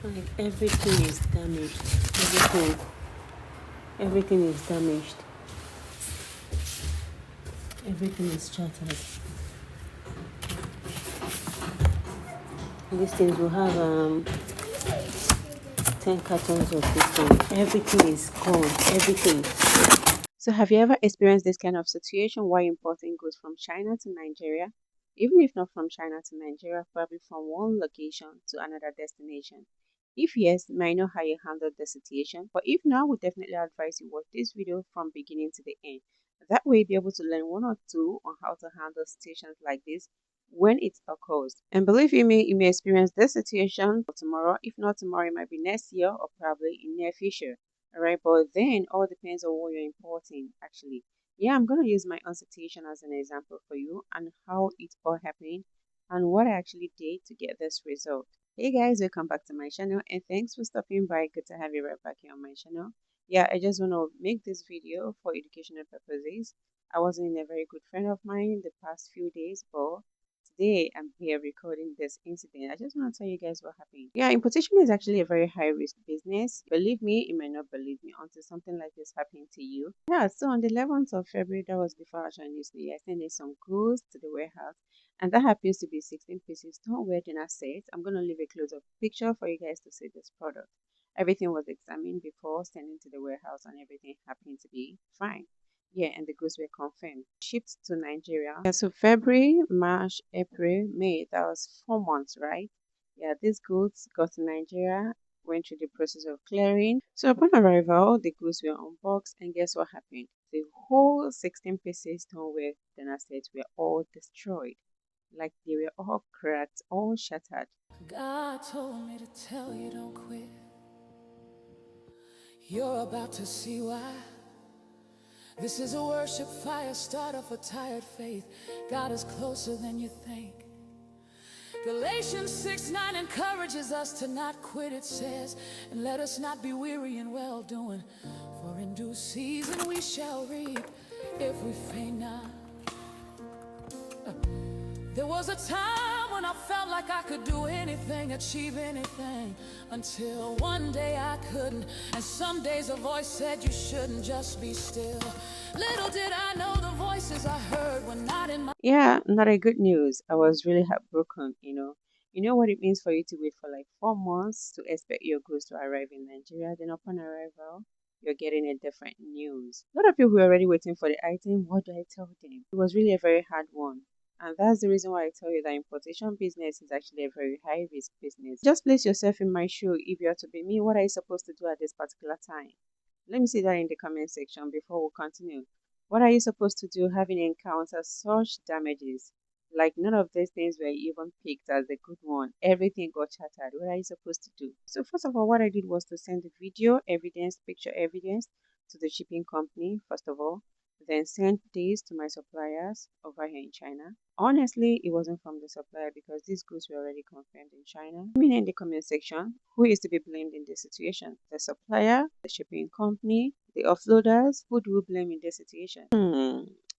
Like everything is damaged. Everything is damaged. Everything is shattered. These things will have 10 cartons of this thing. Everything is gone. Everything. So have you ever experienced this kind of situation while importing goods from China to Nigeria? Even if not from China to Nigeria, probably from one location to another destination. If yes, you might know how you handled the situation. But if not, I would definitely advise you watch this video from beginning to the end. That way you'll be able to learn one or two on how to handle situations like this when it occurs. And believe me, you may experience this situation tomorrow. If not tomorrow, it might be next year or probably in near future. All right, but then all depends on what you're importing actually. Yeah, I'm gonna use my own situation as an example for you and how it all happened and what I actually did to get this result. Hey guys, welcome back to my channel and thanks for stopping by. Good to have you right back here on my channel. Yeah, I just want to make this video for educational purposes. I wasn't in a very good friend of mine the past few days, but today I'm here recording this incident. I just want to tell you guys what happened. Yeah, importation is actually a very high risk business. Believe me, you might not believe me until something like this happened to you. Yeah, so on the 11th of February, that was before our Chinese New Year, I sent in some goods to the warehouse, and that happens to be 16 pieces stoneware dinner set. I'm going to leave a close up picture for you guys to see this product. Everything was examined before sending to the warehouse, and everything happened to be fine. Yeah, and the goods were confirmed. Shipped to Nigeria. Yeah, so February, March, April, May, that was 4 months, right? Yeah, these goods got to Nigeria, went through the process of clearing. So upon arrival, the goods were unboxed, and guess what happened? The whole 16 pieces stoneware dinner sets were all destroyed. Like they were all cracked, all shattered. God told me to tell you don't quit. You're about to see why. This is a worship fire, start off a tired faith. God is closer than you think. Galatians 6:9 encourages us to not quit, it says, and let us not be weary in well-doing, for in due season we shall reap if we faint not. There was a time when I felt like I could do anything, achieve anything, until one day I couldn't. And some days a voice said you shouldn't, just be still. Little did I know the voices I heard were not in my... Yeah, not a good news. I was really heartbroken, You know what it means for you to wait for like 4 months to expect your goods to arrive in Nigeria. Then upon arrival, you're getting a different news. A lot of people were already waiting for the item. What do I tell them? It was really a very hard one. And that's the reason why I tell you that importation business is actually a very high risk business. Just place yourself in my shoe. If you are to be me, what are you supposed to do at this particular time? Let me see that in the comment section before we continue. What are you supposed to do having encountered such damages? Like none of these things were even picked as the good one. Everything got shattered. What are you supposed to do? So first of all, what I did was to send the video evidence, picture evidence to the shipping company, first of all. Then send this to my suppliers over here in China. Honestly, it wasn't from the supplier because these goods were already confirmed in China. Let me know in the comment section who is to be blamed in this situation. The supplier, the shipping company, the offloaders. Who do we blame in this situation?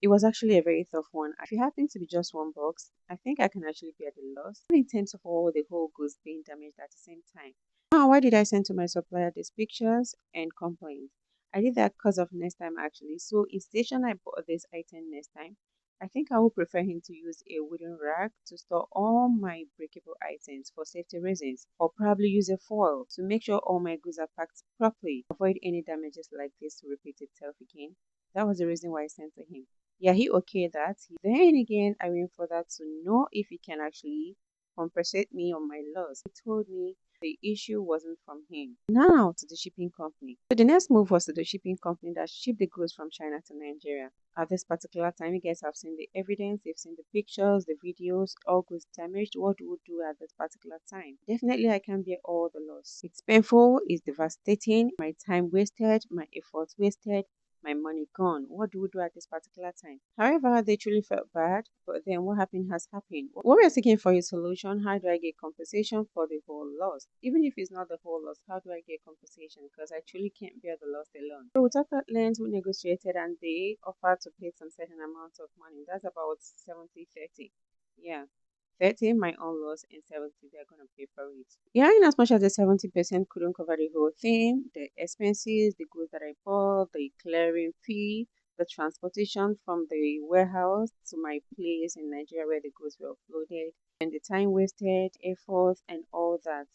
It was actually a very tough one. If it happens to be just one box, I think I can actually bear the loss. In terms of all the whole goods being damaged at the same time. Now, why did I send to my supplier these pictures and complaints? I did that because of next time actually. So instead I bought this item next time, I think I would prefer him to use a wooden rack to store all my breakable items for safety reasons, or probably use a foil to make sure all my goods are packed properly, avoid any damages like this to repeat itself again. That was the reason why I sent to him. Yeah, he okayed that. Then again, I went for that to know if he can actually compensate me on my loss. He told me the issue wasn't from him. Now to the shipping company. So the next move was to the shipping company that shipped the goods from China to Nigeria. At this particular time, you guys have seen the evidence, you've seen the pictures, the videos, all goods damaged. What do we do at this particular time? Definitely, I can bear all the loss. It's painful, it's devastating, my time wasted, my efforts wasted, my money gone. What do we do at this particular time? However, they truly felt bad, but then what happened has happened. What we are seeking for a solution, how do I get compensation for the whole loss? Even if it's not the whole loss, how do I get compensation? Because I truly can't bear the loss alone. So we talked at length, we negotiated, and they offered to pay some certain amount of money. That's about 70-30. Yeah. 30 my own loss, and 70 they're gonna pay for it. Yeah, in as much as the 70% couldn't cover the whole thing, the expenses, the goods that I bought, the clearing fee, the transportation from the warehouse to my place in Nigeria where the goods were offloaded, and the time wasted, effort, and all that.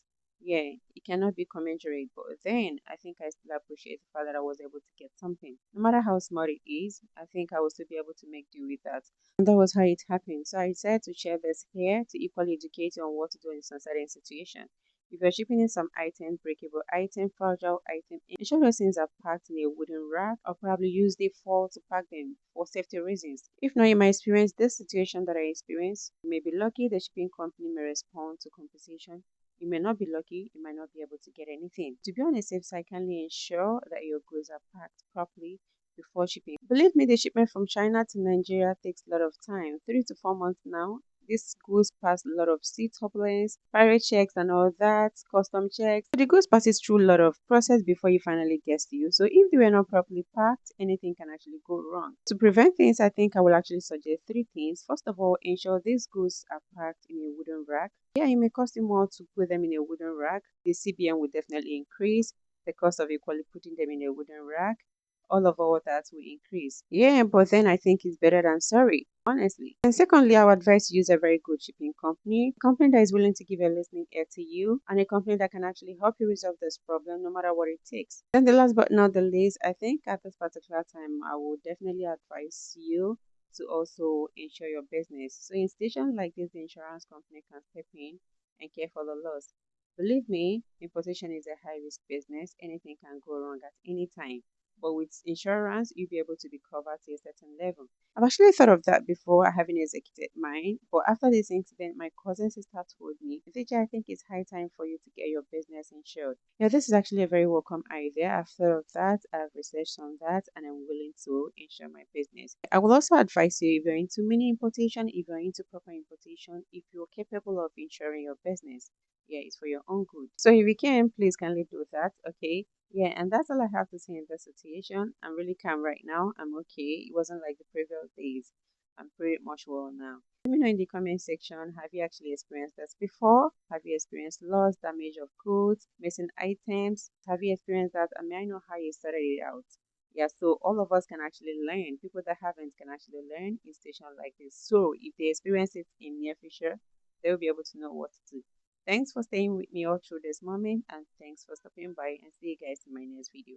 Yeah, it cannot be commensurate, but then I think I still appreciate the fact that I was able to get something. No matter how small it is, I think I will still be able to make do with that. And that was how it happened. So I decided to share this here to equally educate you on what to do in some certain situation. If you're shipping in some item, breakable item, fragile item, ensure those things are packed in a wooden rack or probably use the foil to pack them for safety reasons. If not, you might experience this situation that I experienced. You may be lucky the shipping company may respond to compensation. You may not be lucky, you might not be able to get anything. To be on a safe side, kindly ensure that your goods are packed properly before shipping. Believe me, the shipment from China to Nigeria takes a lot of time, 3 to 4 months now. This goes past a lot of sea turbulence, pirate checks and all that, custom checks. So the goods passes through a lot of process before it finally gets to you. So if they were not properly packed, anything can actually go wrong. To prevent things, I think I will actually suggest 3 things. First of all, ensure these goods are packed in a wooden rack. Yeah, it may cost you more to put them in a wooden rack. The CBM will definitely increase. The cost of equally putting them in a wooden rack, all that will increase. Yeah, but then I think it's better than sorry, honestly. And secondly, I would advise to use a very good shipping company that is willing to give a listening ear to you, and a company that can actually help you resolve this problem no matter what it takes. Then the last but not the least, I think at this particular time, I would definitely advise you to also insure your business. So in situations like this, the insurance company can step in and care for the loss. Believe me, importation is a high risk business. Anything can go wrong at any time. But with insurance, you'll be able to be covered to a certain level. I've actually thought of that before. I haven't executed mine. But after this incident, my cousin sister told me, Vijay, I think it's high time for you to get your business insured. Yeah, this is actually a very welcome idea. I've thought of that, I've researched on that, and I'm willing to insure my business. I will also advise you if you're into mini importation, if you're into proper importation, if you're capable of insuring your business. Yeah, it's for your own good. So if you can, please kindly do that. Okay. Yeah, and that's all I have to say in this situation. I'm really calm right now. I'm okay. It wasn't like the previous days. I'm pretty much well now. Let me know in the comment section, have you actually experienced this before? Have you experienced loss, damage of goods, missing items? Have you experienced that? And may I know how you started it out? Yeah, so all of us can actually learn. People that haven't can actually learn in situations like this. So if they experience it in near future, they'll be able to know what to do. Thanks for staying with me all through this moment, and thanks for stopping by, and see you guys in my next video.